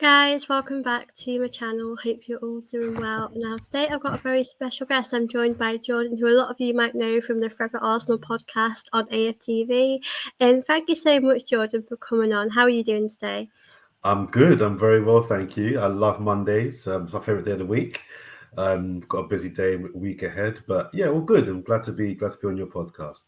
Guys, welcome back to my channel. Hope you're all doing well. Now, today I've got a very special guest. I'm joined by Jordan, who a lot of you might know from the Forever Arsenal podcast on AFTV. And thank you so much, Jordan, for coming on. How are you doing today? I'm good. I'm very well, thank you. I love Mondays. It's my favorite day of the week. Got a busy day, week ahead, but yeah, all good. I'm glad to be on your podcast.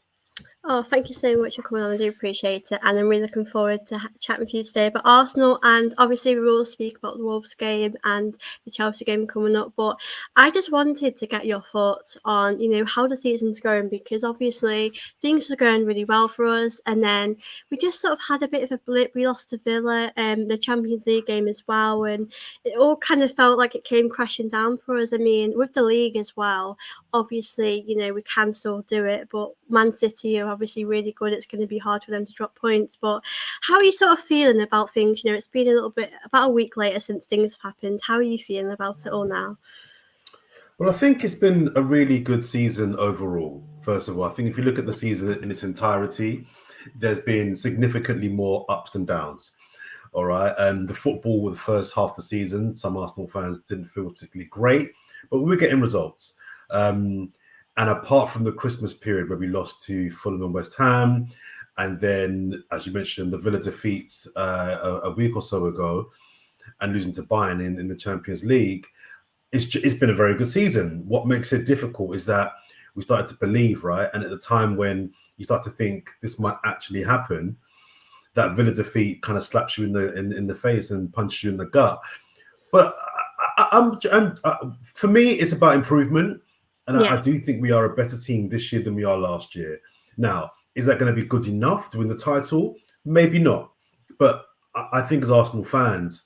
Oh, thank you so much for coming on. I do appreciate it. And I'm really looking forward to chatting with you today about Arsenal. And obviously, we will speak about the Wolves game and the Chelsea game coming up. But I just wanted to get your thoughts on, how the season's going, because obviously things are going really well for us. And then we just sort of had a bit of a blip. We lost to Villa the Champions League game as well. And it all kind of felt like it came crashing down for us. I mean, with the league as well, obviously, we can still do it, but Man City are obviously really good. It's going to be hard for them to drop points. But how are you sort of feeling about things? It's been a little bit, about a week later since things have happened. How are you feeling about it all now? Well, I think it's been a really good season overall. First of all, I think if you look at the season in its entirety, there's been significantly more ups and downs. All right. And the football with the first half of the season, some Arsenal fans didn't feel particularly great, but we were getting results. Um, and apart from the Christmas period where we lost to Fulham and West Ham, and then, as you mentioned, the Villa defeats a week or so ago and losing to Bayern in the Champions League, it's been a very good season. What makes it difficult is that we started to believe, right? And at the time when you start to think this might actually happen, that Villa defeat kind of slaps you in the face and punches you in the gut. But for me, it's about improvement, and Yeah. I do think we are a better team this year than we are last year. Now, is that going to be good enough to win the title? Maybe not. But I think as Arsenal fans,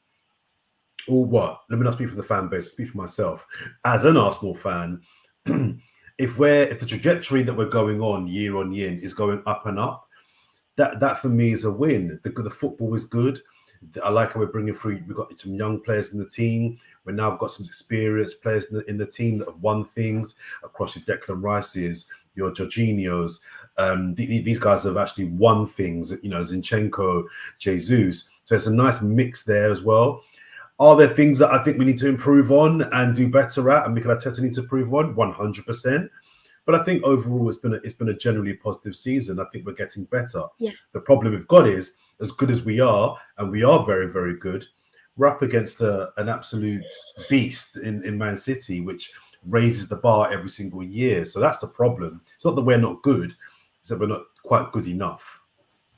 or what? Let me not speak for the fan base. Speak for myself. As an Arsenal fan, if the trajectory that we're going on year is going up and up, that for me is a win. The football is good. I like how we're bringing through. We've got some young players in the team. We're now got some experienced players in the team that have won things across your Declan Rice's, your Jorginho's. These guys have actually won things. Zinchenko, Jesus. So it's a nice mix there as well. Are there things that I think we need to improve on and do better at, and Mikel Arteta needs to improve on? 100%. But I think overall it's been a generally positive season. I think we're getting better. Yeah. The problem we've got is, as good as we are, and we are very, very good, we're up against an absolute beast in Man City, which raises the bar every single year. So that's the problem. It's not that we're not good, it's that we're not quite good enough.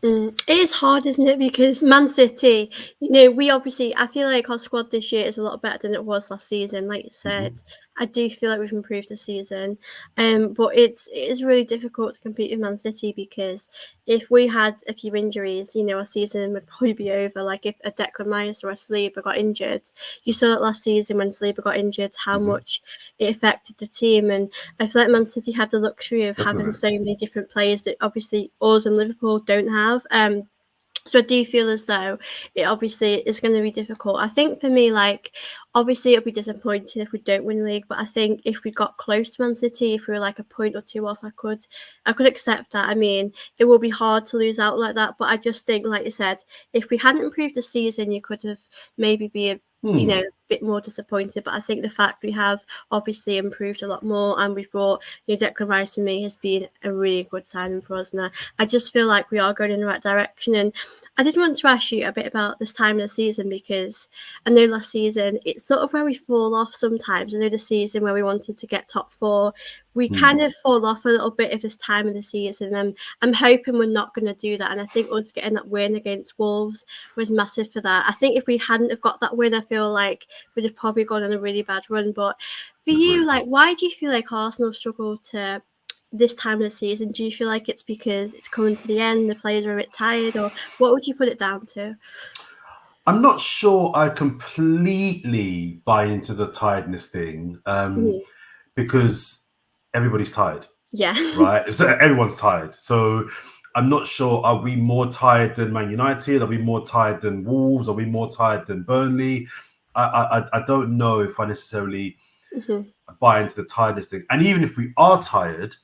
It is hard, isn't it? Because Man City, we obviously, I feel like our squad this year is a lot better than it was last season. Like you said, I do feel like we've improved this season. But it is really difficult to compete with Man City because if we had a few injuries, our season would probably be over. Like if a Declan Rice or a Saliba got injured, you saw that last season when Saliba got injured, how much it affected the team. And I feel like Man City have the luxury of having Definitely. so many different players that obviously us and Liverpool don't have. So I do feel as though it obviously is going to be difficult. I think for me, like, obviously it'll be disappointing if we don't win the league, but I think if we got close to Man City, if we were like a point or two off, I could accept that. I mean, it will be hard to lose out like that, but I just think, like you said, if we hadn't improved the season, you could have maybe be a bit more disappointed. But I think the fact we have obviously improved a lot more, and we've brought Declan Rice to me has been a really good signing for us. And I just feel like we are going in the right direction. And I did want to ask you a bit about this time of the season because I know last season it's sort of where we fall off sometimes. I know the season where we wanted to get top four, we kind of fall off a little bit of this time of the season. And I'm hoping we're not going to do that. And I think us getting that win against Wolves was massive for that. I think if we hadn't have got that win, I feel like we'd have probably gone on a really bad run. But for you, Agreed. like, why do you feel like Arsenal struggle to this time of the season? Do you feel like it's because it's coming to the end, the players are a bit tired, or what would you put it down to? I'm not sure I completely buy into the tiredness thing, Mhm. because everybody's tired, Yeah. right? So everyone's tired. So I'm not sure. Are we more tired than Man United? Are we more tired than Wolves? Are we more tired than Burnley? I don't know if I necessarily Mhm. buy into the tiredness thing. And even if we are tired,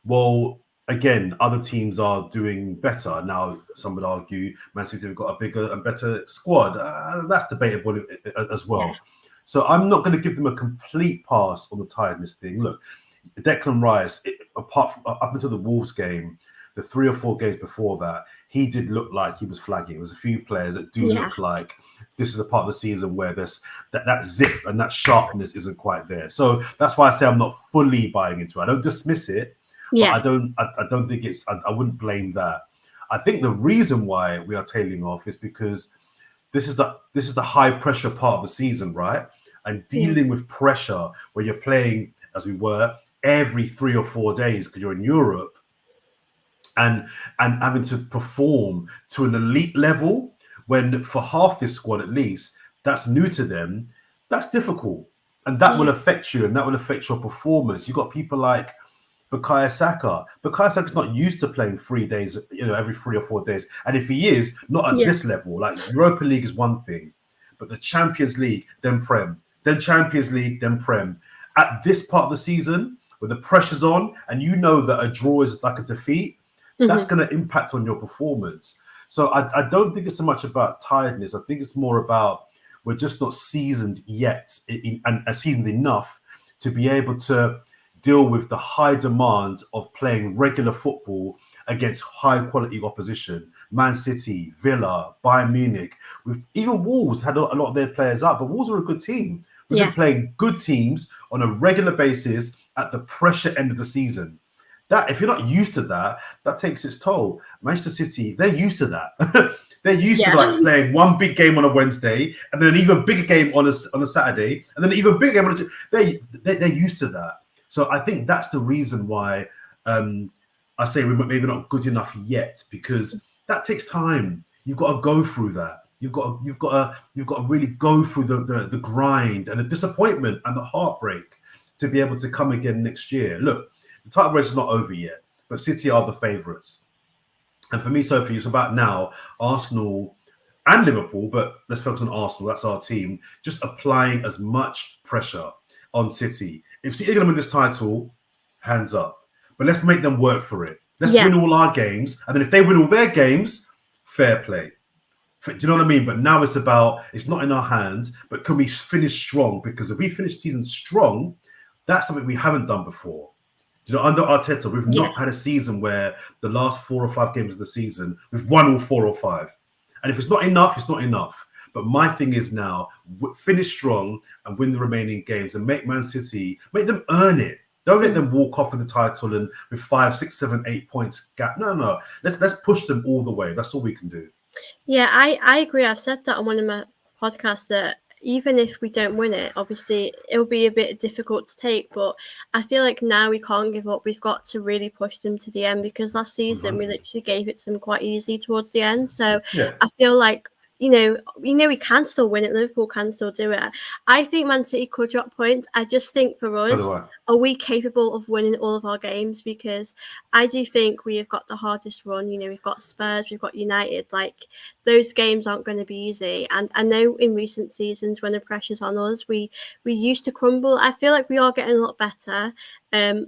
well, again, other teams are doing better. Now, some would argue Man City have got a bigger and better squad. That's debatable as Yeah. well. So I'm not going to give them a complete pass on the tiredness thing. Look, Declan Rice, apart from up until the Wolves game, the 3 or 4 games before that, he did look like he was flagging. There's a few players that do Yeah. look like this is a part of the season where there's that zip and that sharpness isn't quite there. So that's why I say I'm not fully buying into it. I don't dismiss it, but Yeah. I don't think it's. I wouldn't blame that. I think the reason why we are tailing off is because this is the high pressure part of the season, right? And Yeah. dealing with pressure where you're playing as we were every 3 or 4 days because you're in Europe and having to perform to an elite level when for half this squad at least that's new to them. That's difficult, and that will Yeah. affect you, and that will affect your performance. You got people like Bukayo Saka. Bukayo Saka's not used to playing 3 days, every 3 or 4 days. And if he is, not at Yeah. this level. Like Europa League is one thing, but the Champions League, then Prem, then Champions League, then Prem. At this part of the season, where the pressure's on, and you know that a draw is like a defeat, that's Mm-hmm. going to impact on your performance. So I don't think it's so much about tiredness. I think it's more about we're just not seasoned yet and seasoned enough to be able to deal with the high demand of playing regular football against high quality opposition. Man City, Villa, Bayern Munich, with even Wolves had a lot of their players up, but Wolves are a good team. We've been Yeah. playing good teams on a regular basis at the pressure end of the season. That if you're not used to that, that takes its toll. Manchester City, they're used to that. They're used to Yeah. like playing one big game on a Wednesday and then an even bigger game on a Saturday and then an even bigger game on they're used to that. So I think that's the reason why I say we're maybe not good enough yet, because that takes time. You've got to go through that. You've got to really go through the grind and the disappointment and the heartbreak to be able to come again next year. Look, the title race is not over yet, but City are the favourites. And for me, Sophie, it's about now Arsenal and Liverpool, but let's focus on Arsenal. That's our team. Just applying as much pressure on City. If City are going to win this title, hands up. But let's make them work for it. Let's Yeah. win all our games. And then if they win all their games, fair play. Do you know what I mean? But now it's not in our hands, but can we finish strong? Because if we finish the season strong, that's something we haven't done before. Under Arteta, we've Yeah. not had a season where the last 4 or 5 games of the season, we've won all 4 or 5. And if it's not enough, it's not enough. But my thing is now, finish strong and win the remaining games and make Man City, make them earn it. Don't let them walk off with the title and with 5, 6, 7, 8 points gap. No. Let's push them all the way. That's all we can do. Yeah, I agree. I've said that on one of my podcasts that even if we don't win it, obviously it'll be a bit difficult to take. But I feel like now we can't give up. We've got to really push them to the end, because last season we 100. literally gave it to them quite easy towards the end. So Yeah. I feel like we can still win it. Liverpool can still do it. I think Man City could drop points. I just think for So do us, I. are we capable of winning all of our games? Because I do think we have got the hardest run. We've got Spurs, we've got United. Like, those games aren't going to be easy. And I know in recent seasons when the pressure's on us, we used to crumble. I feel like we are getting a lot better.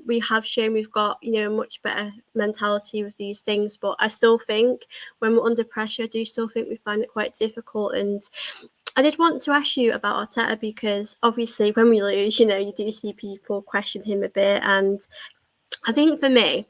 We have shown we've got a much better mentality with these things, but I still think when we're under pressure, I do still think we find it quite difficult. And I did want to ask you about Arteta, because obviously when we lose, you do see people question him a bit. And I think for me,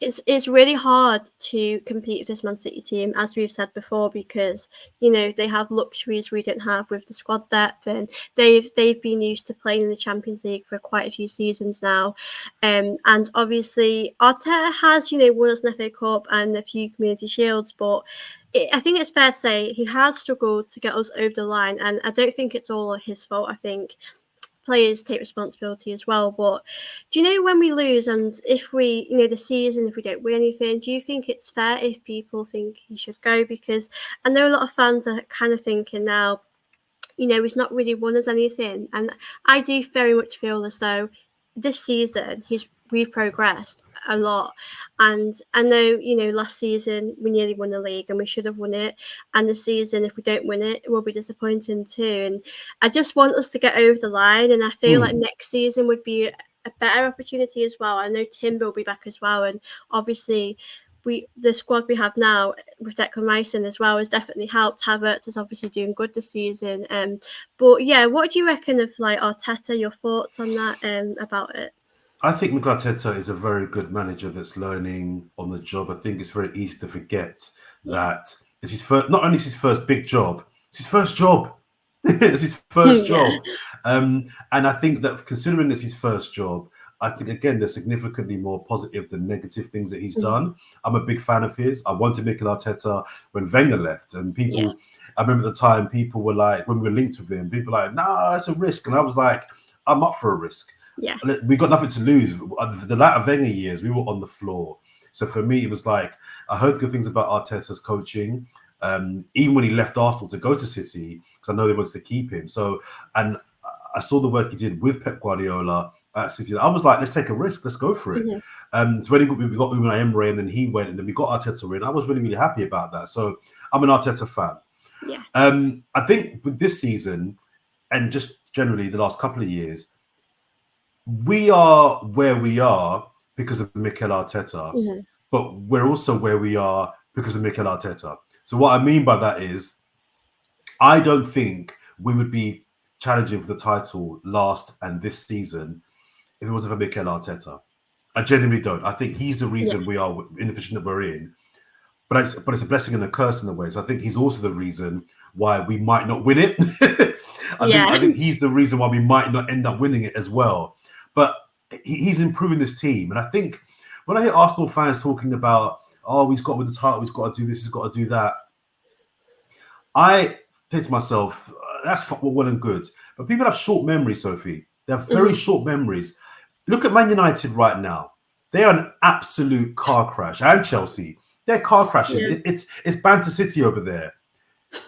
it's really hard to compete with this Man City team, as we've said before, because they have luxuries we don't have with the squad depth, and they've been used to playing in the Champions League for quite a few seasons now, and obviously Arteta has won us an FA Cup and a few Community Shields, but I think it's fair to say he has struggled to get us over the line, and I don't think it's all his fault. I think players take responsibility as well. But do when we lose, and if we, the season, if we don't win anything, do you think it's fair if people think he should go? Because I know a lot of fans are kind of thinking now, he's not really won us anything. And I do very much feel as though this season we've progressed a lot. And I know, last season we nearly won the league and we should have won it. And the season, if we don't win it, it will be disappointing too. And I just want us to get over the line. And I feel like next season would be a better opportunity as well. I know Timber will be back as well, and obviously the squad we have now with Declan Rice as well has definitely helped. Havertz is obviously doing good this season. But yeah, what do you reckon of like Arteta? Your thoughts on that about it? I think Mikel Arteta is a very good manager that's learning on the job. I think it's very easy to forget Yeah. that it's his first. Not only is his first big job, it's his first job. It's his first Yeah. job, and I think that considering it's his first job, I think again there's significantly more positive than negative things that he's Mhm. done. I'm a big fan of his. I wanted Mikel Arteta when Wenger left, and Yeah. people. I remember at the time people were like, when we were linked with him, people were like, "Nah, it's a risk," and I was like, "I'm up for a risk." Yeah. We got nothing to lose. The latter Wenger years, we were on the floor. So for me, it was like I heard good things about Arteta's coaching. Even when he left Arsenal to go to City, because I know they wanted to keep him. So, and I saw the work he did with Pep Guardiola at City. I was like, let's take a risk, let's go for it. Mhm. So when we got Unai Emery, and then he went, and then we got Arteta in. I was really, really happy about that. So I'm an Arteta fan. Yeah. I think with this season, and just generally the last couple of years, we are where we are because of Mikel Arteta, Mhm. but we're also where we are because of Mikel Arteta. So what I mean by that is, I don't think we would be challenging for the title last and this season if it wasn't for Mikel Arteta. I genuinely don't. I think he's the Yeah. reason we are in the position that we're in. But it's a blessing and a curse in a way. So I think he's also the reason why we might not win it. I Yeah. think he's the reason why we might not end up winning it as well. But he's improving this team, and I think when I hear Arsenal fans talking about, oh, he's got to win the title, he's got to do this, he's got to do that, I say to myself, that's well and good. But people have short memories, Sophie. They have very Mhm. short memories. Look at Man United right now. They are an absolute car crash. And Chelsea. They're car crashes. Yeah. It's Banter City over there.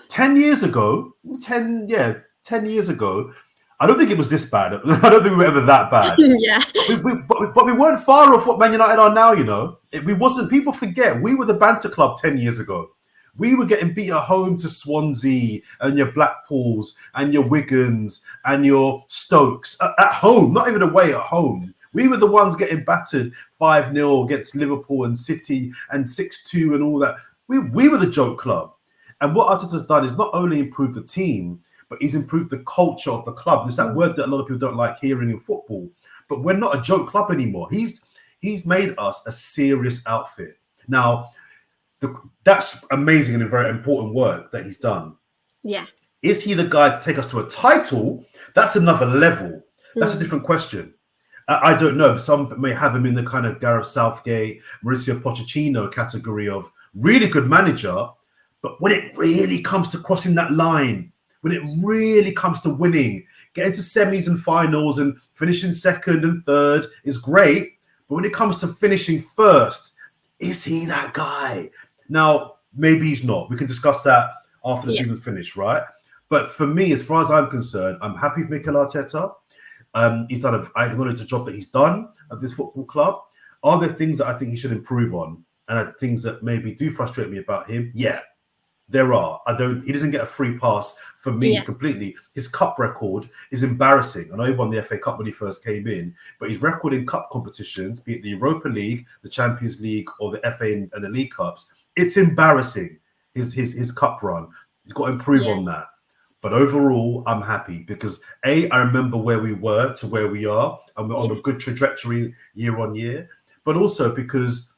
10 years ago, 10 years ago, I don't think it was this bad. I don't think we were ever that bad. Yeah. But we weren't far off what Man United are now, you know. We wasn't. People forget we were the banter club 10 years ago. We were getting beat at home to Swansea and your Blackpools and your Wigans and your Stokes at home, not even away, at home. We were the ones getting battered 5-0 against Liverpool and City and 6-2 and all that. We were the joke club. And what Arteta's done is not only improved the team, but he's improved the culture of the club. There's that Mhm. word that a lot of people don't like hearing in football. But we're not a joke club anymore. He's made us a serious outfit. Now, that's amazing and a very important work that he's done. Yeah. Is he the guy to take us to a title? That's another level. That's a Mm. different question. I don't know. Some may have him in the kind of Gareth Southgate, Mauricio Pochettino category of really good manager. But when it really comes to crossing that line, when it really comes to winning, getting to semis and finals and finishing second and third is great. But when it comes to finishing first, is he that guy? Now, maybe he's not. We can discuss that after the Yeah. season's finished, right? But for me, as far as I'm concerned, I'm happy with Mikel Arteta. He's done. I acknowledge the job that he's done at this football club. Are there things that I think he should improve on, and things that maybe do frustrate me about him? Yeah, there are. I don't. He doesn't get a free pass for me Yeah. completely. His cup record is embarrassing. I know he won the FA Cup when he first came in, but his record in cup competitions, be it the Europa League, the Champions League, or the FA and the League Cups, it's embarrassing. His cup run. He's got to improve Yeah. on that. But overall, I'm happy because I remember where we were to where we are, and we're on Yeah. a good trajectory year on year. But also because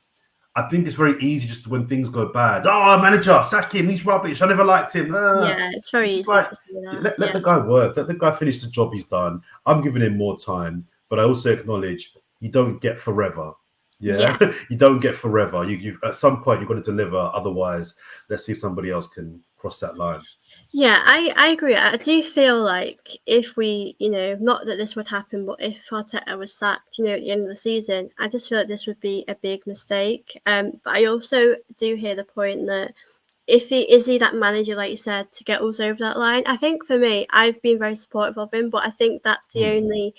I think it's very easy just when things go bad. Oh, manager, sack him. He's rubbish. I never liked him. Yeah. It's very It's just easy like to say that. let Yeah. the guy work. Let the guy finish the job he's done. I'm giving him more time, but I also acknowledge you don't get forever. Yeah, Yeah. you don't get forever. You at some point you've got to deliver. Otherwise, let's see if somebody else can cross that line. Yeah, I agree. I do feel like if we, not that this would happen, but if Arteta was sacked, at the end of the season, I just feel like this would be a big mistake. But I also do hear the point that if he is he that manager, like you said, to get us over that line. I think for me, I've been very supportive of him, but I think that's the Hmm. only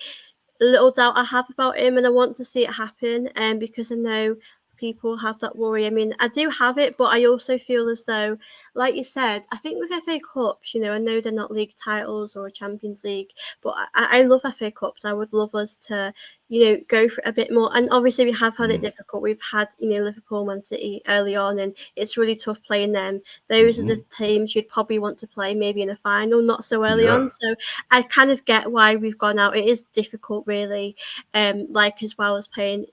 little doubt I have about him, and I want to see it happen. Because I know people have that worry. I mean, I do have it, but I also feel as though, like you said, I think with FA Cups, you know, I know they're not league titles or a Champions League, but I love FA Cups. I would love us to, you know, go for it a bit more. And obviously, we have had it difficult. We've had, you know, Liverpool, Man City early on, and it's really tough playing them. Those are the teams you'd probably want to play maybe in a final, not so early on. So I kind of get why we've gone out. It is difficult, really, like as well as playing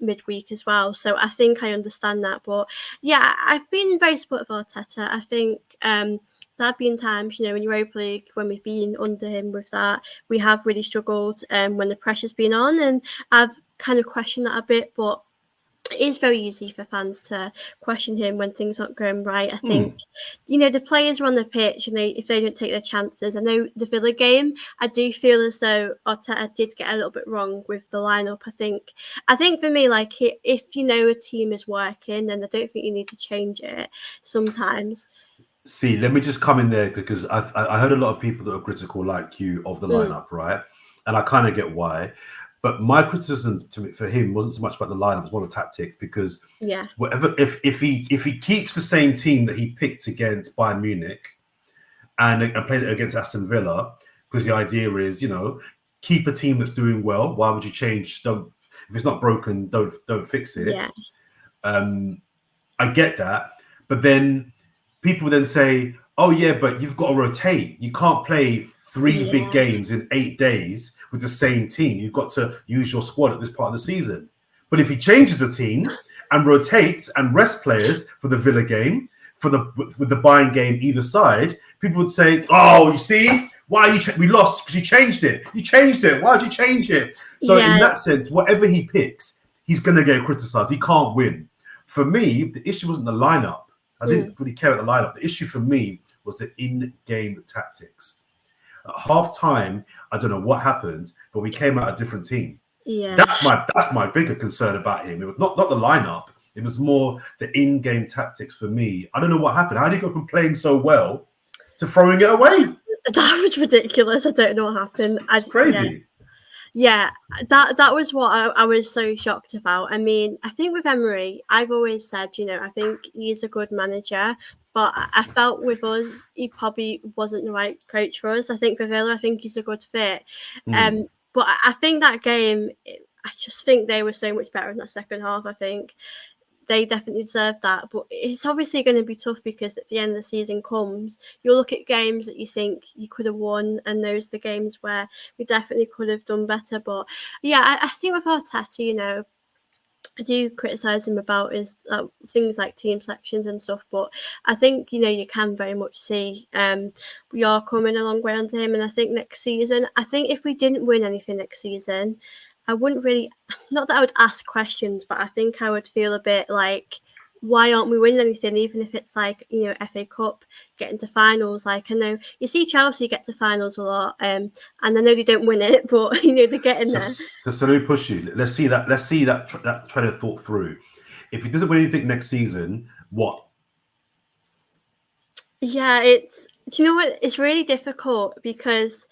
midweek as well. So I think I understand that. But yeah, I've been very supportive of Arteta. I think there have been times, you know, in Europa League when we've been under him with that, we have really struggled when the pressure's been on, and I've kind of questioned that a bit, but it is very easy for fans to question him when things aren't going right. I think, you know, the players are on the pitch and if they don't take their chances. I know the Villa game, I do feel as though Arteta did get a little bit wrong with the lineup. I think for me, like, if you know a team is working, then I don't think you need to change it sometimes. See, let me just come in there because I heard a lot of people that are critical, like you, of the lineup, right? And I kind of get why. But my criticism for him wasn't so much about the lineup; it was more the tactics. Because whatever, if he keeps the same team that he picked against Bayern Munich and played it against Aston Villa, because the idea is, you know, keep a team that's doing well. Why would you change? Don't, if it's not broken, don't fix it. Yeah. I get that, but then people then say, "Oh yeah, but you've got to rotate. You can't play three big games in 8 days with the same team. You've got to use your squad at this part of the season." But if he changes the team and rotates and rest players for the Villa game, with the Bayern game either side, people would say, "Oh, you see, why we lost because you changed it. You changed it. Why did you change it?" So in that sense, whatever he picks, he's going to get criticised. He can't win. For me, the issue wasn't the lineup. I didn't really care about the lineup. The issue for me was the in-game tactics. At half time, I don't know what happened, but we came out a different team. Yeah, that's my bigger concern about him. It was not the lineup. It was more the in-game tactics for me. I don't know what happened. How did he go from playing so well to throwing it away? that was ridiculous. I don't know what happened. It's crazy. Yeah, that was what I was so shocked about. I mean, I think with Emery, I've always said, you know, I think he's a good manager, but I felt with us, he probably wasn't the right coach for us. I think for Villa, I think he's a good fit. But I think that game, I just think they were so much better in that second half. I think they definitely deserve that. But it's obviously going to be tough because at the end of the season comes, you'll look at games that you think you could have won, and those are the games where we definitely could have done better. But yeah, I think with Arteta, you know, I do criticise him about his things like team selections and stuff, but I think, you know, you can very much see we are coming a long way under him. And I think next season, I think if we didn't win anything next season, I wouldn't really, not that I would ask questions, but I think I would feel a bit like, why aren't we winning anything, even if it's like, you know, FA Cup, getting to finals. Like, I know you see Chelsea get to finals a lot, and I know they don't win it, but, you know, they're getting there. So let me push you. Let's see that train of thought through. If he doesn't win anything next season, what? Yeah, do you know what? It's really difficult because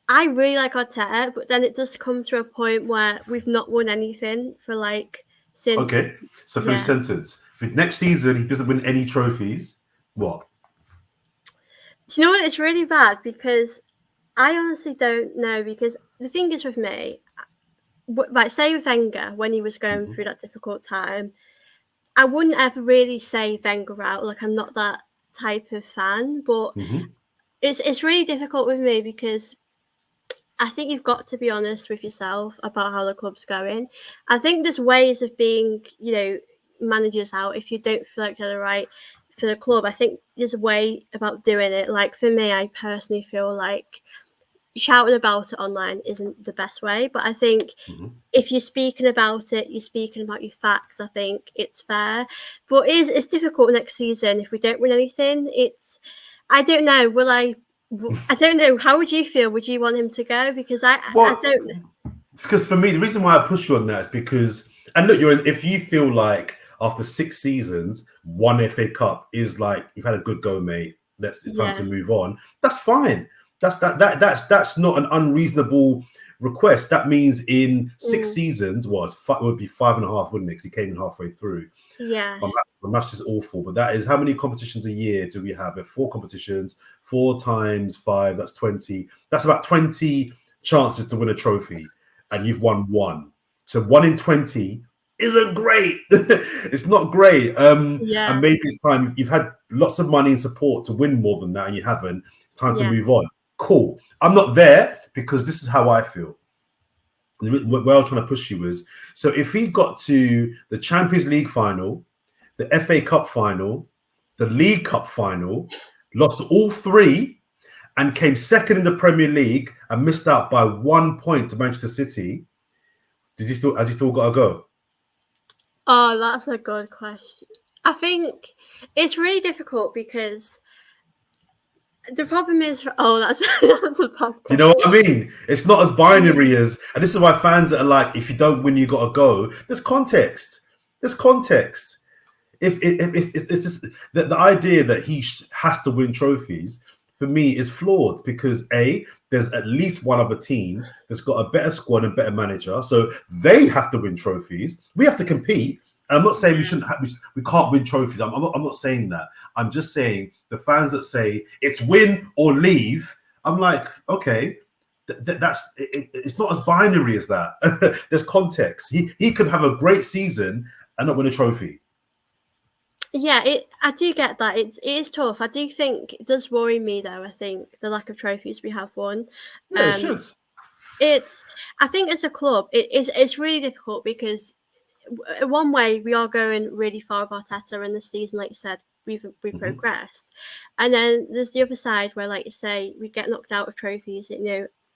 I really like Arteta, but then it does come to a point where we've not won anything for like since. Okay, so for the sentence, if next season he doesn't win any trophies, what? Do you know what? It's really bad because I honestly don't know, because the thing is with me, like say with Wenger, when he was going through that difficult time, I wouldn't ever really say Wenger out. Like, I'm not that type of fan, but it's really difficult with me because I think you've got to be honest with yourself about how the club's going. I think there's ways of being, you know, managers out if you don't feel like they're right for the club. I think there's a way about doing it. Like for me, I personally feel like shouting about it online isn't the best way, but I think if you're speaking about it, you're speaking about your facts. I think it's fair, but it's difficult next season if we don't win anything. I don't know. I don't know. How would you feel? Would you want him to go? Because I don't know. Because for me, the reason why I push you on that is because, and look, if you feel like after 6 seasons, 1 FA Cup is like, you've had a good go, mate. It's time to move on. That's fine. That's not an unreasonable requests, that means in 6 seasons, Mm. it would be 5.5, wouldn't it? Because he came in halfway through. Yeah. My maths is awful, but that is how many competitions a year do we have? We have 4 competitions, 4 times 5, that's 20. That's about 20 chances to win a trophy, and you've won one. So 1 in 20 isn't great. It's not great. And Yeah. maybe it's time you've had lots of money and support to win more than that, and you haven't. Time to Yeah. move on. Cool. I'm not there because this is how I feel. Where I'm trying to push you is, so if he got to the Champions League final, the FA Cup final, the League Cup final, lost all three, and came second in the Premier League and missed out by 1 point to Manchester City, has he still got to go? Oh, that's a good question. I think it's really difficult because the problem is, oh, that's that's a bad Do you know question. what I mean? It's not as binary as, and this is why fans that are like, if you don't win, you got to go. There's context. There's context. If it's just the idea that he has to win trophies for me is flawed, because there's at least one other team that's got a better squad and better manager, so they have to win trophies. We have to compete. And I'm not saying we shouldn't we can't win trophies. I'm not saying that. I'm just saying the fans that say it's win or leave. I'm like, okay, it's not as binary as that. There's context. He could have a great season and not win a trophy. Yeah, I do get that. It is tough. I do think it does worry me though. I think the lack of trophies we have won. Yeah, it Um, should. it's I think as a club, it's really difficult because one way we are going really far with Arteta, and this season, like you said, we've Mm-hmm. progressed, and then there's the other side where, like you say, we get knocked out of trophies,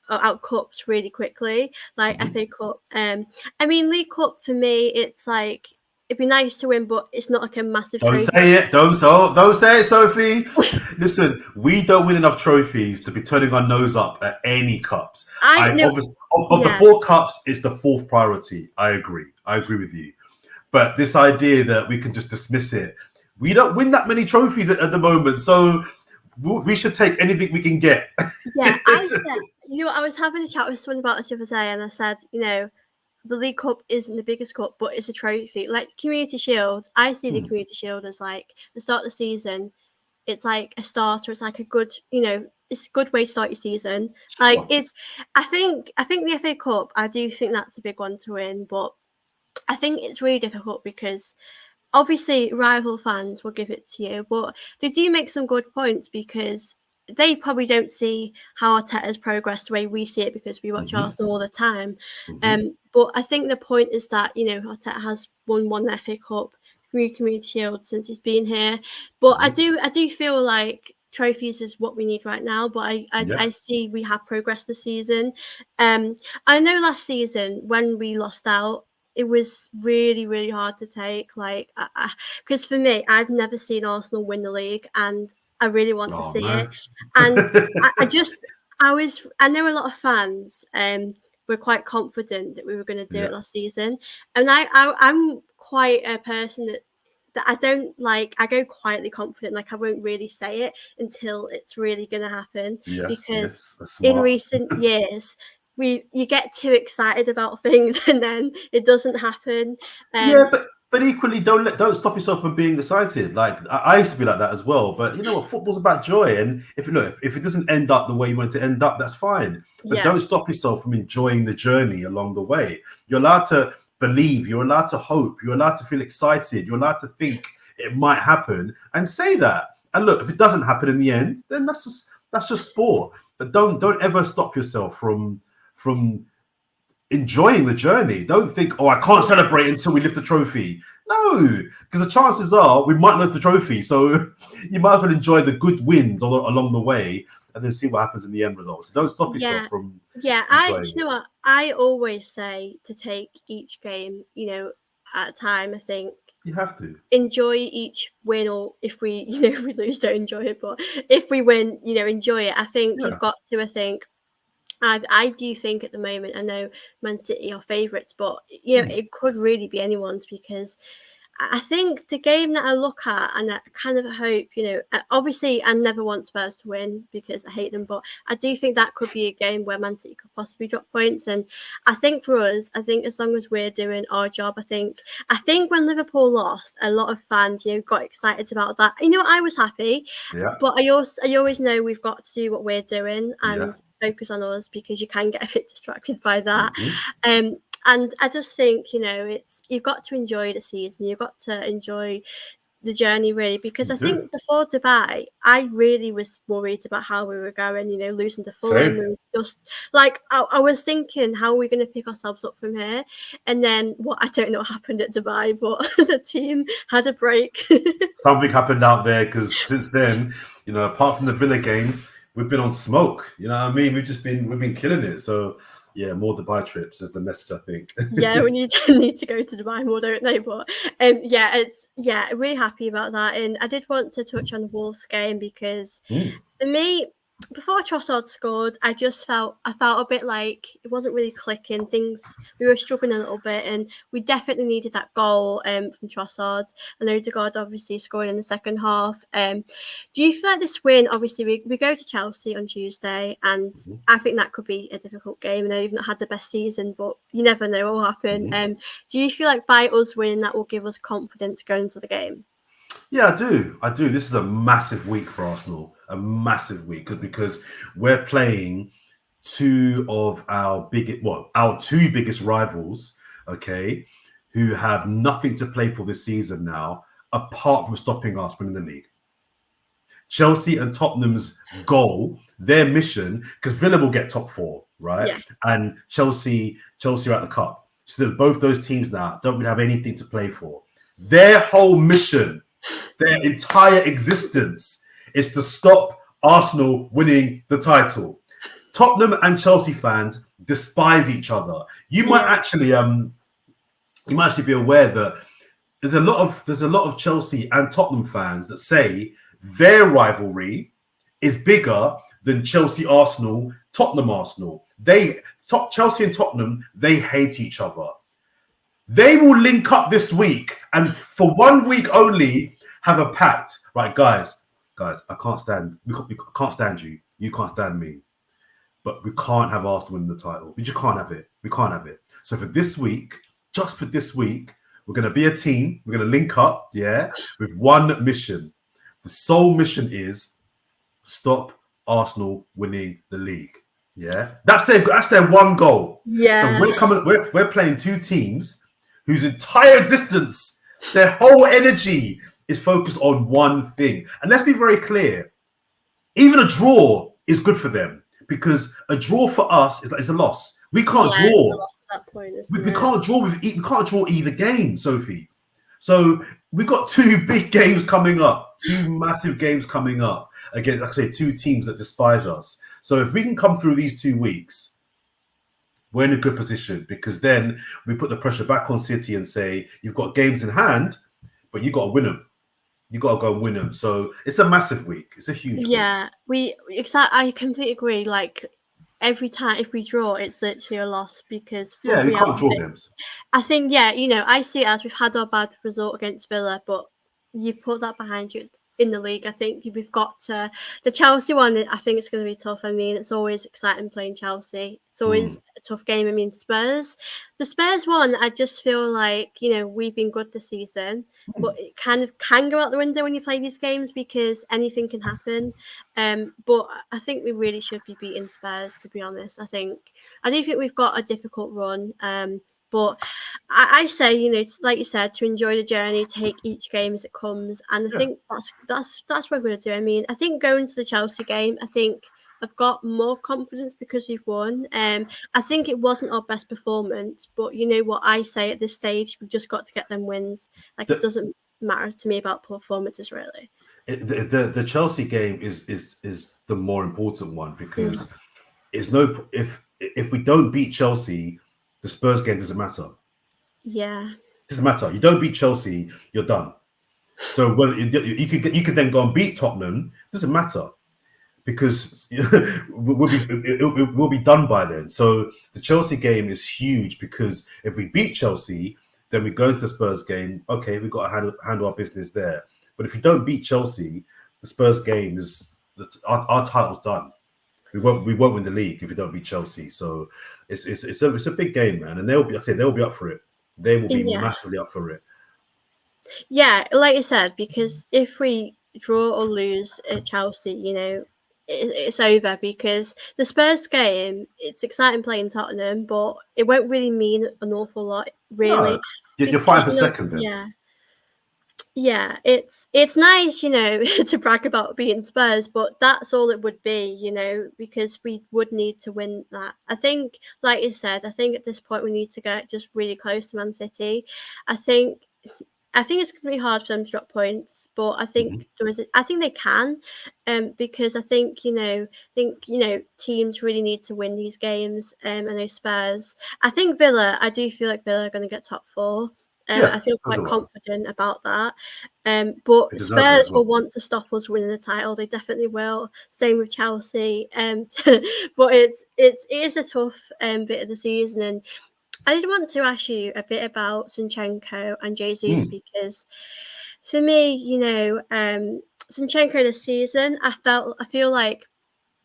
out cups really quickly, like Mm-hmm. FA Cup. I mean, League Cup for me, it's like it'd be nice to win, but it's not like a massive Don't trophy. say it. Don't say it, Sophie. Listen, we don't win enough trophies to be turning our nose up at any cups. I I know, obviously of the yeah, 4 cups, it's the fourth priority. I agree. I agree with you. But this idea that we can just dismiss it, we don't win that many trophies at the moment, so we should take anything we can get. yeah. I said, I was having a chat with someone about this the other day, and I said, the League Cup isn't the biggest cup, but it's a trophy. Like Community Shield, I see the Community Shield as like the start of the season. It's like a starter. It's like a good, it's a good way to start your season. Like Sure. I think the FA Cup, I do think that's a big one to win, but I think it's really difficult because obviously rival fans will give it to you, but they do make some good points because they probably don't see how Arteta's progressed the way we see it because we watch Mm-hmm. Arsenal all the time. Mm-hmm. But I think the point is that Arteta has won one FA Cup, Community Shield since he's been here. But I Mm-hmm. do feel like trophies is what we need right now. But Yeah. I see we have progressed this season. I know last season when we lost out, it was really, really hard to take. Like, because for me, I've never seen Arsenal win the league, and I really want to Oh see it. man. And I know a lot of fans were quite confident that we were going to do Yeah. it last season, and I'm quite a person that I don't like. I go quietly confident, like I won't really say it until it's really going to happen, Yes. because Yes. That's in smart. recent years you get too excited about things and then it doesn't happen. Yeah, Um, but equally, don't stop yourself from being excited. Like I used to be like that as well. But you know what? Football's about joy, and if it doesn't end up the way you want it to end up, that's fine. But yeah, don't stop yourself from enjoying the journey along the way. You're allowed to believe. You're allowed to hope. You're allowed to feel excited. You're allowed to think it might happen and say that. And look, if it doesn't happen in the end, then that's just sport. But don't ever stop yourself from enjoying the journey. Don't think, oh, I can't yeah, celebrate until we lift the trophy. No, because the chances are we might lift the trophy. So you might as well enjoy the good wins along the way and then see what happens in the end result. So don't stop yourself yeah, from yeah. Do enjoying you it. know what? I always say to take each game, at a time. I think You have to. enjoy each win, or if we, if we lose, don't enjoy it. But if we win, enjoy it. I think you've Yeah. got to. I think I do think at the moment, I know Man City are favourites, but Hmm. it could really be anyone's because I think the game that I look at and I kind of hope, obviously I never want Spurs to win because I hate them, but I do think that could be a game where Man City could possibly drop points. And I think for us, I think as long as we're doing our job, I think when Liverpool lost, a lot of fans, got excited about that. I was happy, Yeah, but I always know we've got to do what we're doing yeah. and focus on us because you can get a bit distracted by that. Hmm. And I just think, it's you've got to enjoy the season. You've got to enjoy the journey really, because You I do. think before Dubai, I really was worried about how we were going. Losing to Fulham, Same. we were just like I was thinking, how are we going to pick ourselves up from here? And then I don't know what happened at Dubai, but the team had a break. Something happened out there because since then, apart from the Villa game, we've been on smoke. You know what I mean? We've been killing it. So yeah, more Dubai trips is the message, I think. Yeah, we need to go to Dubai more, don't they? But really happy about that. And I did want to touch on the Wolves game because Mm. for me, before Trossard scored, I felt a bit like it wasn't really clicking. We were struggling a little bit, and we definitely needed that goal from Trossard. And Odegaard obviously scoring in the second half. Do you feel like this win? Obviously, we go to Chelsea on Tuesday, and Mhm. I think that could be a difficult game. I know you've not had the best season, but you never know what will happen. Mhm. Do you feel like by us winning, that will give us confidence going into the game? Yeah, I do. I do. This is a massive week for Arsenal. A massive week because we're playing our two biggest rivals, okay, who have nothing to play for this season now, apart from stopping us winning the league. Chelsea and Tottenham's goal, their mission, because Villa will get top four, right? Yeah, And Chelsea are at the cup. So that both those teams now don't really have anything to play for. Their whole mission, their entire existence is to stop Arsenal winning the title. Tottenham and Chelsea fans despise each other. You might yeah, actually be aware that there's a lot of Chelsea and Tottenham fans that say their rivalry is bigger than Chelsea Arsenal, Tottenham Arsenal. Chelsea and Tottenham, they hate each other. They will link up this week and for 1 week only have a pact. Right, guys, I can't stand. We can't stand you. You can't stand me. But we can't have Arsenal win the title. We just can't have it. We can't have it. So for this week, just for this week, we're going to be a team. We're going to link up, yeah, with one mission. The sole mission is stop Arsenal winning the league. Yeah, that's their one goal. So yeah. we're playing two teams whose entire existence, their whole energy is focused on one thing. And let's be very clear, even a draw is good for them because a draw for us is a loss. We can't Yeah, it's a draw. loss at that point, We, isn't we it? can't draw we can't draw either game, Sophie. So we've got two big games coming up, two massive games coming up against, like I say, two teams that despise us. So if we can come through these 2 weeks, we're in a good position because then we put the pressure back on City and say, you've got games in hand, but you got to win them. You got to go and win them. So it's a massive week. It's a huge week. Yeah, I completely agree. Like every time if we draw, it's literally a loss because for Yeah, we can't draw reality, games. I think I see it as we've had our bad result against Villa, but you put that behind you in the league. I think we've got to the Chelsea one. I think it's going to be tough. I mean, it's always exciting playing Chelsea. It's always Mm. a tough game. I mean, the Spurs one, I just feel like we've been good this season, but it kind of can go out the window when you play these games because anything can happen. But I think we really should be beating Spurs. To be honest, I do think we've got a difficult run. But I say, like you said, to enjoy the journey, take each game as it comes, and I Yeah. think that's what we're going to do. I mean, I think going to the Chelsea game, I think I've got more confidence because we've won. I think it wasn't our best performance, but you know what I say at this stage, we've just got to get them wins. Like it The, doesn't matter to me about performances really. the Chelsea game is the more important one Mm. because it's no if we don't beat Chelsea, the Spurs game doesn't matter. Yeah, It doesn't matter. You don't beat Chelsea, you're done. So you could then go and beat Tottenham. It doesn't matter because we'll be done by then. So the Chelsea game is huge because if we beat Chelsea, Then we go to the Spurs game. Okay, we've got to handle our business there. But if you don't beat Chelsea, the Spurs game is our title's done. We won't win the league if we don't beat Chelsea. So it's a big game, man, and they'll be up for it. They will be Yeah. massively up for it. Yeah, like you said, because if we draw or lose at Chelsea, it's over, because the Spurs game, it's exciting playing Tottenham, but it won't really mean an awful lot, No, really, you're fighting because for second then. yeah, it's nice, to brag about beating Spurs, but that's all it would be, because we would need to win that. I think, like you said, I think at this point we need to get just really close to Man City. I think I think it's going to be hard for them to drop points, but I Mhm. think I think they can, because I think teams really need to win these games. I know Spurs. I think Villa. I do feel like Villa are going to get top four. I Yeah, feel so quite do I. confident about that. They But deserve it as Spurs will well. want to stop us winning the title. They definitely will. Same with Chelsea. But it is a tough bit of the season, and I did want to ask you a bit about Zinchenko and Jesus, Mm. because for me, Zinchenko this season, I feel like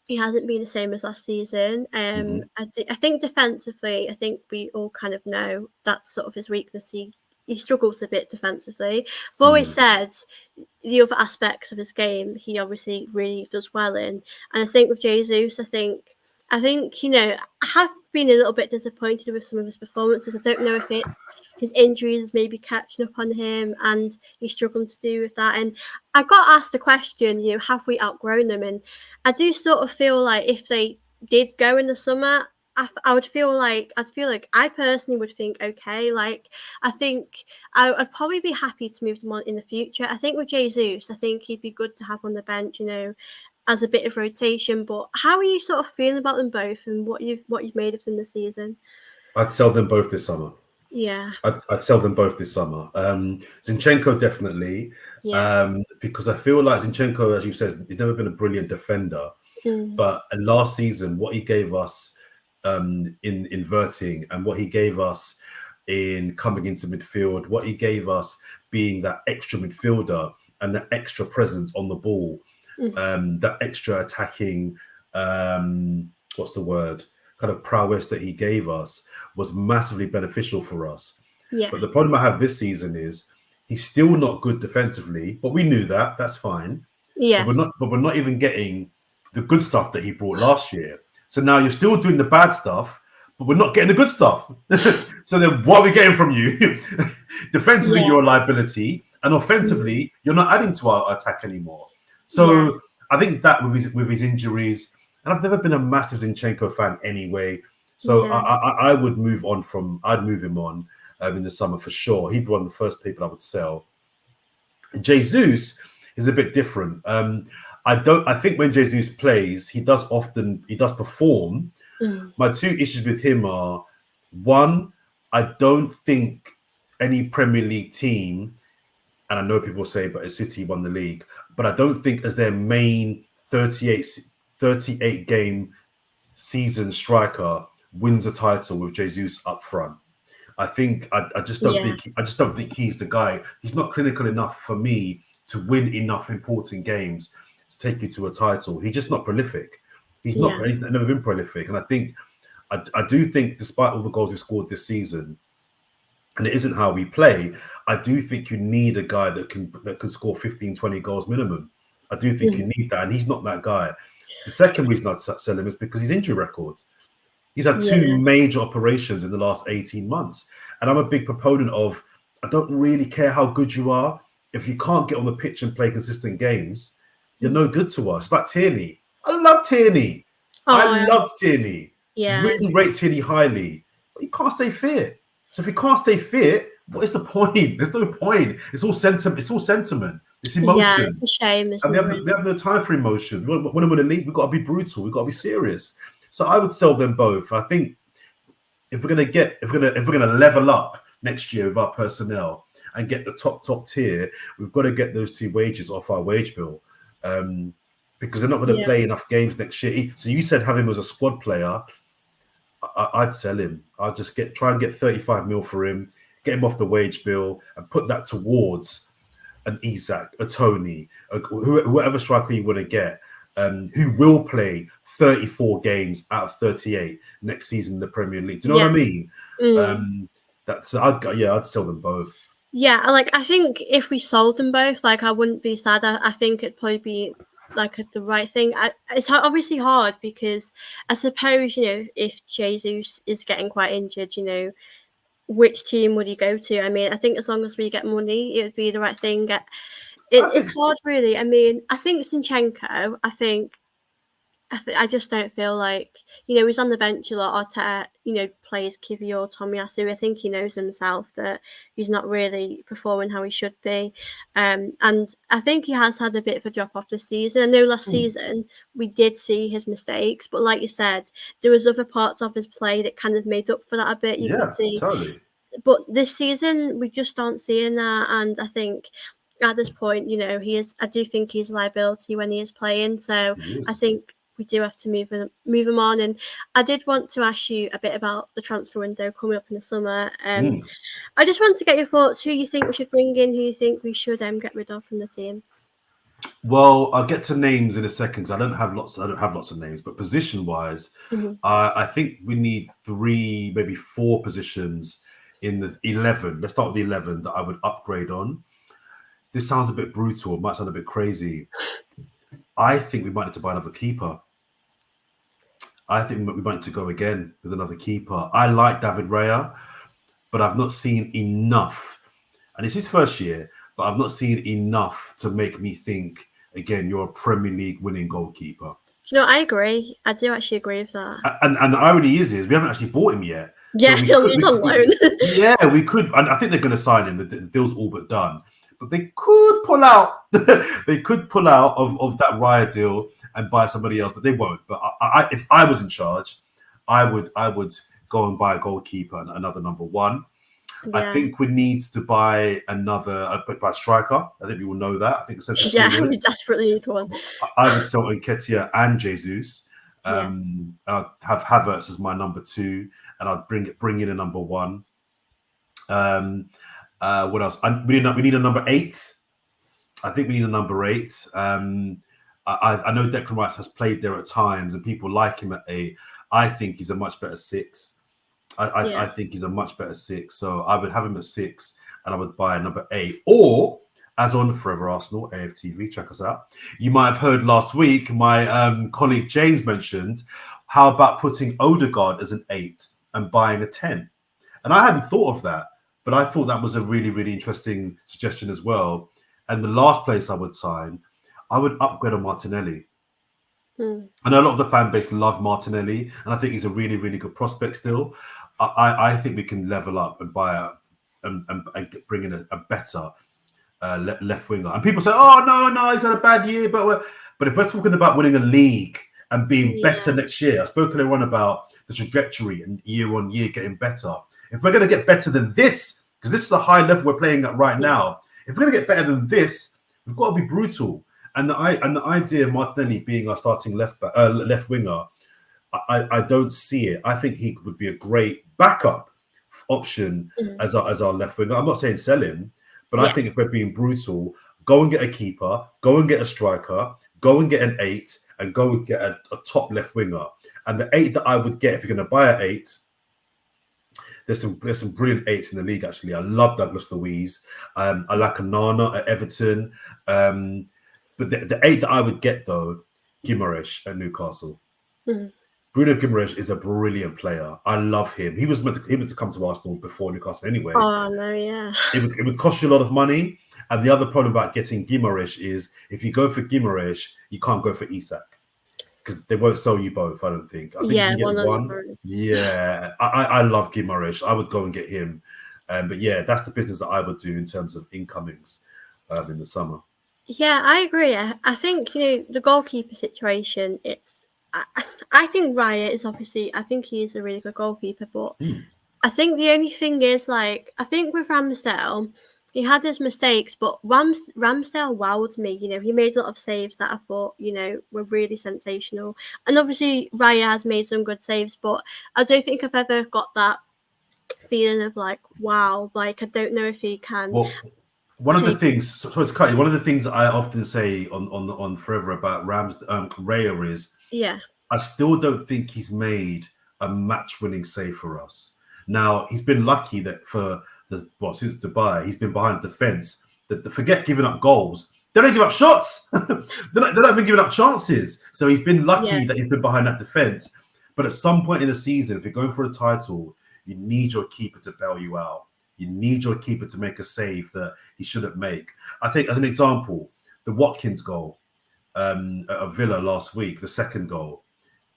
he hasn't been the same as last season. Hmm. I think defensively, I think we all kind of know that's sort of his weakness. He struggles a bit defensively. I've always Mm. said the other aspects of his game, he obviously really does well in. And I think with Jesus, I have been a little bit disappointed with some of his performances. I don't know if it's his injuries maybe catching up on him and he's struggling to do with that. And I got asked the question, have we outgrown them? And I do sort of feel like if they did go in the summer, I'd feel like I personally would think, okay, like I think I'd probably be happy to move them on in the future. I think with Jesus, I think he'd be good to have on the bench, as a bit of rotation. But how are you sort of feeling about them both, and what you've made of them this season? I'd sell them both this summer. Yeah, I'd sell them both this summer. Zinchenko definitely, yeah, because I feel like Zinchenko, as you said, he's never been a brilliant defender. mm, But last season, what he gave us in inverting and what he gave us in coming into midfield, what he gave us being that extra midfielder and that extra presence on the ball, mm, that extra attacking, what's the word, kind of prowess that he gave us was massively beneficial for us. yeah, But the problem I have this season is he's still not good defensively, but we knew that. That's fine. But yeah, we're not even getting the good stuff that he brought last year. So now you're still doing the bad stuff, but we're not getting the good stuff. So then what are we getting from you? Defensively, yeah, you're a liability, and mm, offensively, you're not adding to our attack anymore. yeah, So I think that with his injuries, and I've never been a massive Zinchenko fan anyway. So yeah, I would move on I'd move him on in the summer for sure. He'd be one of the first people I would sell. Jesus is a bit different. I think when Jesus plays, he does perform. mm, My two issues with him are, one, I don't think any Premier League team, and I know people say, but City won the league, but I don't think as their main 38 game season striker wins a title with Jesus up front. I just don't yeah, think he's the guy. He's not clinical enough for me to win enough important games to take you to a title. He's just not prolific. yeah, He's never been prolific, and I do think, despite all the goals we scored this season, and it isn't how we play, I do think you need a guy that can score 15, 20 goals minimum. I do think you mm, need that, and he's not that guy. The second reason I'd sell him is because his injury record. He's had two yeah, major operations in the last 18 months. And I'm a big proponent of, I don't really care how good you are. If you can't get on the pitch and play consistent games, you're mm. no good to us. Like Tierney. I love Tierney. I Oh, love Tierney. yeah, Really rate Tierney highly. But you can't stay fit. So if you can't stay fit, what is the point? There's no point. It's all sentiment. It's all sentiment. It's yeah. It's a emotions. shame, And isn't it? we Really? have no time for emotion. When we win a league, we've got to be brutal. We've got to be serious. So I would sell them both. I think if we're gonna level up next year with our personnel and get the top tier, we've got to get those two wages off our wage bill, because they're not going to Yeah, play enough games next year. So you said have him as a squad player. I'd sell him. I'd just try and get 35 mil for him. get him off the wage bill, and put that towards an Isak, a Tony, whoever striker you want to get, who will play 34 games out of 38 next season in the Premier League. Do you know what I mean? I'd sell them both. Yeah, like I think if we sold them both, like I wouldn't be sad. I think it'd probably be like the right thing. It's obviously hard because I suppose, you know, if Jesus is getting quite injured, you know, which team would he go to? I mean, I think as long as we get money, it would be the right thing. It's hard, really. I mean, I think Zinchenko, I just don't feel like, you know, he's on the bench a lot. Arteta, you know, plays Kivior or Tomiyasu. I think he knows himself that he's not really performing how he should be. And I think he has had a bit of a drop off this season. I know last season we did see his mistakes, but like you said, there was other parts of his play that kind of made up for that a bit. You could see. Totally. But this season we just aren't seeing that. And I think at this point, you know, I do think he's a liability when he is playing. So I think we do have to move him on. And I did want to ask you a bit about the transfer window coming up in the summer. I just want to get your thoughts. Who you think we should bring in? Who you think we should get rid of from the team? Well, I'll get to names in a second because I don't have lots of names. But position-wise, I think we need 3, maybe 4 positions in the 11. Let's start with the 11 that I would upgrade on. This sounds a bit brutal. It might sound a bit crazy. I think we might need to buy another keeper. I think we might need to go again with another keeper. I like David Raya, but I've not seen enough. And it's his first year, but I've not seen enough to make me think, again, you're a Premier League winning goalkeeper. No, I agree. I do actually agree with that. And the irony is we haven't actually bought him yet. Yeah, he's on loan. Yeah, we could. And I think they're going to sign him. The deal's all but done. But they could pull out. They could pull out of that Raya deal and buy somebody else, but they won't. But if I was in charge, I would go and buy a goalkeeper and another number 1. Yeah. I think we need to buy a striker. I think we will know that. I think we desperately need one. I would sell Nketiah and Jesus. And I'd have Havertz as my number 2, and I'd bring in a number 1. What else? We need a number 8. I think we need a number 8. I know Declan Rice has played there at times, and people like him at 8. I think he's a much better 6. I think he's a much better 6. So I would have him at 6, and I would buy a number 8. Or, as on Forever Arsenal, AFTV, check us out. You might have heard last week, my colleague James mentioned, how about putting Odegaard as an 8 and buying a 10? And I hadn't thought of that, but I thought that was a really, really interesting suggestion as well. And the last place I would sign, I would upgrade on Martinelli. I know a lot of the fan base love Martinelli, and I think he's a really, really good prospect still. I think we can level up and buy and bring in a better left winger. And people say, "Oh no, he's had a bad year." But if we're talking about winning a league and being better next year, I spoke earlier on about the trajectory and year on year getting better. If we're going to get better than this, because this is a high level we're playing at right now, if we're going to get better than this, we've got to be brutal. And the idea of Martinelli being our starting left winger, I don't see it. I think he would be a great backup option as our left winger. I'm not saying sell him, but I think if we're being brutal, go and get a keeper, go and get a striker, go and get an 8, and go and get a top left winger. And the 8 that I would get, if you're going to buy an 8, there's some brilliant 8s in the league, actually. I love Douglas Luiz. I like Onana at Everton. But the 8 that I would get, though, Guimaraes at Newcastle. Bruno Guimaraes is a brilliant player. I love him. He was meant to come to Arsenal before Newcastle anyway. Oh, no, yeah. It would cost you a lot of money. And the other problem about getting Guimaraes is if you go for Guimaraes, you can't go for Isak. Because they won't sell you both, I don't think. I think you can get one. Yeah, I love Guimaraes. I would go and get him. But yeah, that's the business that I would do in terms of incomings in the summer. Yeah, I agree. I think, the goalkeeper situation, I think Raya is obviously, I think he is a really good goalkeeper, but I think the only thing is, I think with Ramsdale, he had his mistakes, but Ramsdale wowed me. He made a lot of saves that I thought, were really sensational. And obviously, Raya has made some good saves, but I don't think I've ever got that feeling of like, wow, like I don't know if he can Well, one of the take it. things, so it's cut. One of the things I often say on Forever about Raya is Yeah, I still don't think he's made a match-winning save for us. Now he's been lucky that for since Dubai he's been behind the defense. Forget giving up goals. They don't give up shots. They're not even giving up chances. So he's been yeah, lucky that he's been behind that defense. But at some point in the season, if you're going for a title, you need your keeper to bail you out. You need your keeper to make a save that he shouldn't make. I take as an example the Watkins goal at Villa last week, the second goal.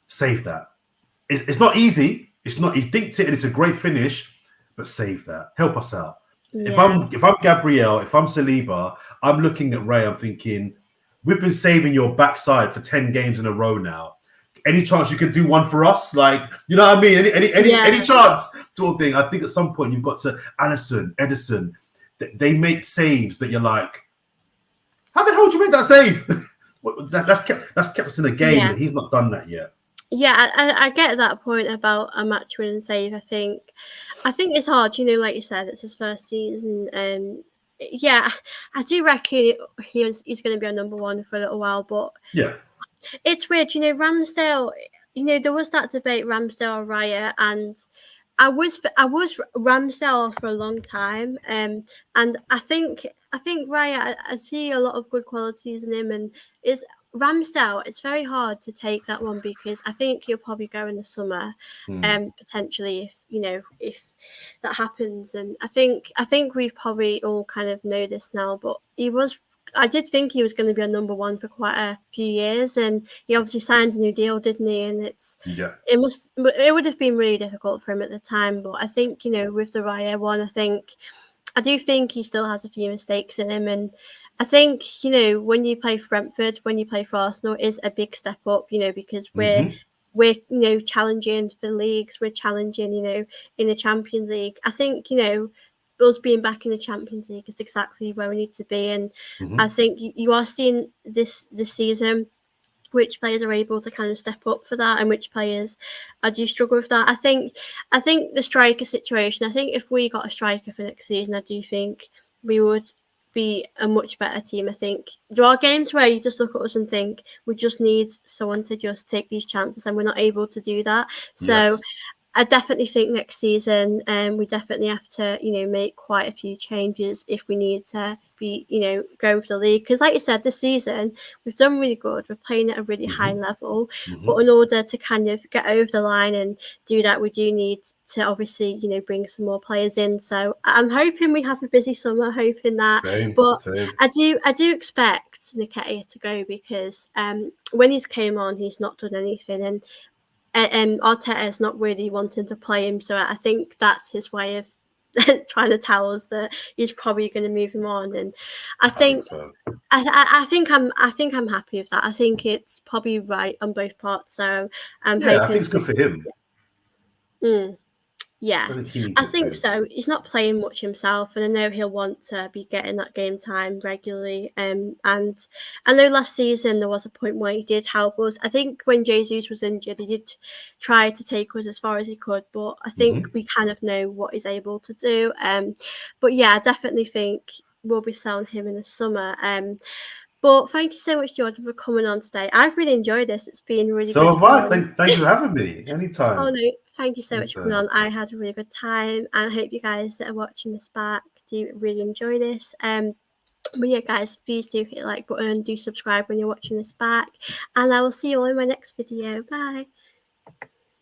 Save that. It's not easy. It's not. He's dinked it, and it's a great finish. But save that. Help us out. yeah, If I'm Gabriel, if I'm Saliba, I'm looking at Ray. I'm thinking, we've been saving your backside for 10 games in a row now. Any chance you could do one for us? Like, you know what I mean? Any yeah, chance sort of thing. I think at some point you've got to Allison, Edison. They make saves that you're like, how the hell did you make that save? That's kept us in a game, yeah. and he's not done that yet. Yeah, I get that point about a match winning save. I think it's hard, like you said, it's his first season. Yeah, I do reckon he's going to be a number one for a little while, but Yeah. it's weird, Ramsdale. There was that debate, Ramsdale or Raya, and I was Ramsdale for a long time, and I think Raya. I see a lot of good qualities in him, and is Ramsdale. It's very hard to take that one because I think he'll probably go in the summer, potentially if that happens, and I think we've probably all kind of know this now, but he was. I did think he was going to be a number one for quite a few years, and he obviously signed a new deal, didn't he? And Yeah. it would have been really difficult for him at the time, but I think with the Raya one, I do think he still has a few mistakes in him, and I think when you play for Brentford, when you play for Arsenal, is a big step up, because we're challenging for leagues, we're challenging in the Champions League. I think us being back in the Champions League is exactly where we need to be, and I think you are seeing this season which players are able to kind of step up for that and which players do struggle with that. I think the striker situation, I think if we got a striker for next season, I do think we would be a much better team. I think there are games where you just look at us and think we just need someone to just take these chances and we're not able to do that. So Yes. I definitely think next season, we definitely have to, make quite a few changes if we need to be, going for the league. Because, like you said, this season we've done really good. We're playing at a really high level, but in order to kind of get over the line and do that, we do need to obviously, bring some more players in. So I'm hoping we have a busy summer, hoping that. Same. But Same. I do expect Nketiah to go because when he's came on, he's not done anything, and Arteta is not really wanting to play him, so I think that's his way of trying to tell us that he's probably going to move him on. And I I think think so. I think I'm happy with that. I think it's probably right on both parts. So I'm Yeah, I hoping think it's good for him. to. Yeah, I think he needs I it think too. so. He's not playing much himself, and I know he'll want to be getting that game time regularly. And I know last season there was a point where he did help us. I think when Jesus was injured, he did try to take us as far as he could, but I think we kind of know what he's able to do. But yeah, I definitely think we'll be selling him in the summer. But thank you so much, Jordan, for coming on today. I've really enjoyed this. It's been really So good have I. fun. Thank you for having me. Oh Anytime. no, thank you so much for coming Anytime. on. I had a really good time, and I hope you guys that are watching this back do really enjoy this. But yeah, guys, please do hit the like button, do subscribe when you're watching this back, and I will see you all in my next video. Bye.